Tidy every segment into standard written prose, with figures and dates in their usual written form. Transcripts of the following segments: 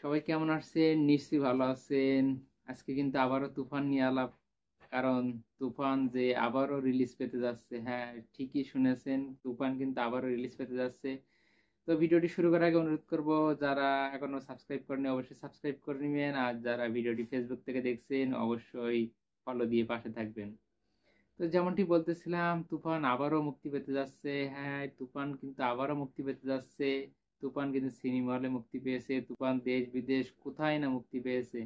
সবাই কেমন আছেন? নিশ্চয়ই ভালো আছেন। আজকে কিন্তু আবারও তুফান নিয়ে আলাপ। কারণ তুফান যে আবারও রিলিজ পেতে যাচ্ছে। হ্যাঁ, ঠিকই শুনেছেন, তুফান কিন্তু আবারও রিলিজ পেতে যাচ্ছে। তো ভিডিওটি শুরু করার আগে অনুরোধ করব, যারা এখনো সাবস্ক্রাইব করেনি অবশ্যই সাবস্ক্রাইব করে নেবেন, আর যারা ভিডিওটি ফেসবুক থেকে দেখছেন অবশ্যই ফলো দিয়ে পাশে থাকবেন। তো যেমনটি বলতেছিলাম, তুফান আবারও মুক্তি পেতে যাচ্ছে। হ্যাঁ, তুফান কিন্তু আবারও মুক্তি পেতে যাচ্ছে। তুফান কিন্তু সিনেমা হলে মুক্তি পেয়েছে, তুফান দেশ বিদেশ কোথায় না মুক্তি পেয়েছে।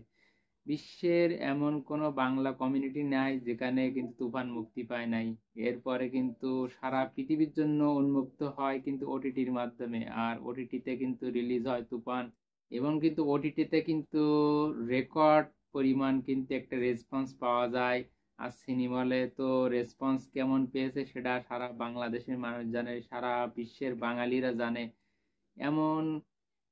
বিশ্বের এমন কোনো বাংলা কমিউনিটি নাই যেখানে কিন্তু তুফান মুক্তি পায় নাই। এরপরে কিন্তু সারা পৃথিবীর জন্য উন্মুক্ত হয় কিন্তু ওটিটির মাধ্যমে, আর ওটিটিতে কিন্তু রিলিজ হয় তুফান। এবং কিন্তু ওটিটিতে কিন্তু রেকর্ড পরিমাণ কিন্তু একটা রেসপন্স পাওয়া যায়। আর সিনেমা হলে তো রেসপন্স কেমন পেয়েছে সেটা সারা বাংলাদেশের মানুষ জানে, সারা বিশ্বের বাঙালিরা জানে। এমন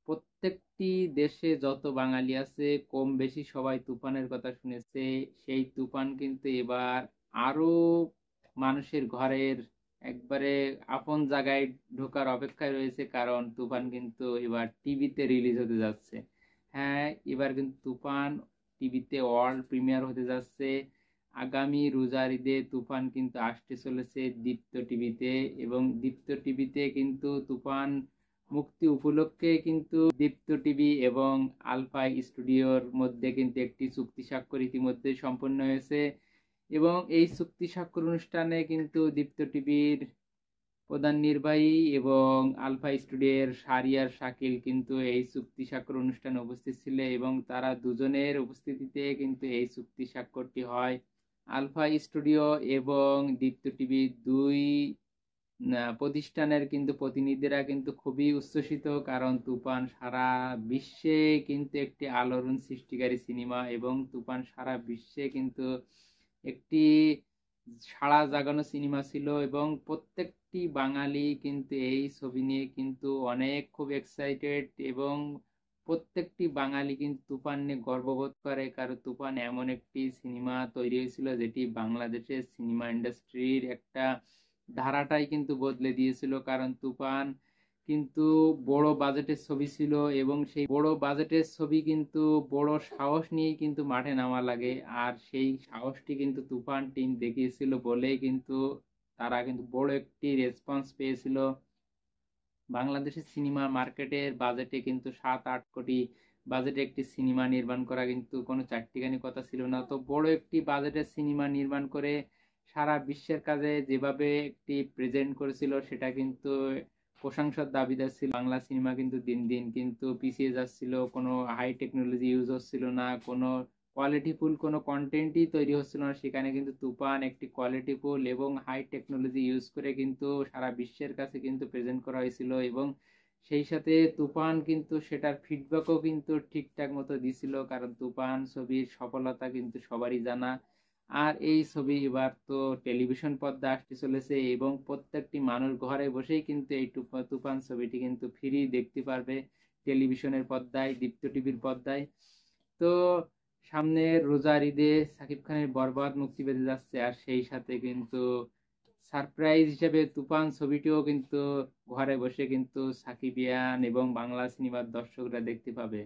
প্রত্যেকটি দেশে যত বাঙালি আছে কম বেশি সবাই তুফানের কথা শুনেছে। সেই তুফান কিন্তু এবার আরো মানুষের ঘরের একবারে আপন জায়গায় ঢোকার অপেক্ষায় রয়েছে, কারণ তুফান কিন্তু এবার টিভিতে রিলিজ হতে যাচ্ছে। হ্যাঁ, এবার কিন্তু তুফান টিভিতে ওয়ার্ল্ড প্রিমিয়ার হতে যাচ্ছে। আগামী রোজার ঈদে তুফান কিন্তু আসতে চলেছে দীপ্ত টিভিতে, এবং দীপ্ত টিভিতে কিন্তু তুফান মুক্তি উপলক্ষে কিন্তু দীপ্ত টিভি এবং আলফা স্টুডিওর মধ্যে কিন্তু একটি চুক্তি স্বাক্ষর ইতিমধ্যে সম্পন্ন হয়েছে। এবং এই চুক্তি স্বাক্ষর অনুষ্ঠানে কিন্তু দীপ্ত টিভির প্রধান নির্বাহী এবং আলফা স্টুডিওর শাহরিয়ার শাকিল কিন্তু এই চুক্তি স্বাক্ষর অনুষ্ঠানে উপস্থিত ছিল, এবং তারা দুজনের উপস্থিতিতে কিন্তু এই চুক্তি স্বাক্ষরটি হয়। আলফা স্টুডিও এবং দীপ্ত টিভি দুই প্রতিষ্ঠানের কিন্তু প্রতিনিধিরা কিন্তু খুবই উচ্ছ্বসিত, কারণ তুফান সারা বিশ্বে কিন্তু একটি আলোড়ন সৃষ্টিকারী সিনেমা, এবং তুফান সারা বিশ্বে কিন্তু একটি সাড়া জাগানো সিনেমা ছিল। এবং প্রত্যেকটি বাঙালি কিন্তু এই ছবি নিয়ে কিন্তু অনেক খুব এক্সাইটেড, এবং প্রত্যেকটি বাঙালি কিন্তু তুফান নিয়ে গর্ববোধ করে, কারণ তুফান এমন একটি সিনেমা তৈরি হয়েছিল যেটি বাংলাদেশের সিনেমা ইন্ডাস্ট্রির একটা ধারাটাই কিন্তু বদলে দিয়েছিল। কারণ তুফান কিন্তু বড় বাজেটের ছবি ছিল, এবং সেই বড় বাজেটের ছবি কিন্তু বড় সাহস নিয়েই কিন্তু মাঠে নামা লাগে। আর সেই সাহসটি কিন্তু তুফান টিম দেখিয়েছিল বলেই কিন্তু তারা কিন্তু বড় একটি রেসপন্স পেয়েছিল। বাংলাদেশের সিনেমা মার্কেটের বাজেটে কিন্তু 7-8 কোটি বাজেটে একটি সিনেমা নির্মাণ করা কিন্তু কোনো চারটিখানি কথা ছিল না। তো বড় একটি বাজেটের সিনেমা নির্মাণ করে সারা বিশ্বের কাছে যেভাবে একটি প্রেজেন্ট করেছিল সেটা কিন্তু প্রশংসার দাবিদার ছিল। বাংলা সিনেমা কিন্তু দিন দিন কিন্তু পিছিয়ে যাচ্ছিল, কোনো হাই টেকনোলজি ইউজ হচ্ছিল না, কোনো কোয়ালিটিফুল কোনো কন্টেন্টই তৈরি হচ্ছিল না। সেখানে কিন্তু তুফান একটি কোয়ালিটিফুল এবং হাই টেকনোলজি ইউজ করে কিন্তু সারা বিশ্বের কাছে কিন্তু প্রেজেন্ট করা হয়েছিল, এবং সেই সাথে তুফান কিন্তু সেটার ফিডব্যাকও কিন্তু ঠিকঠাক মতো দিছিল, কারণ তুফান ছবির সফলতা কিন্তু সবারই জানা। আর এই ছবি এবার তো টেলিভিশন পর্দা আসতে চলেছে, এবং প্রত্যেকটি মানুষ ঘরে বসেই কিন্তু এই তুফান ছবিটি কিন্তু ফ্রি দেখতে পারবে টেলিভিশনের পর্দায়, দীপ্ত টিভির পর্দায়। তো সামনে রোজার ঈদে সাকিব খানের বরবাদ মুক্তি পেতে যাচ্ছে, আর সেই সাথে কিন্তু সারপ্রাইজ হিসেবে তুফান ছবিটিও কিন্তু ঘরে বসে কিন্তু সাকিবিয়ান এবং বাংলা সিনেমার দর্শকরা দেখতে পাবে।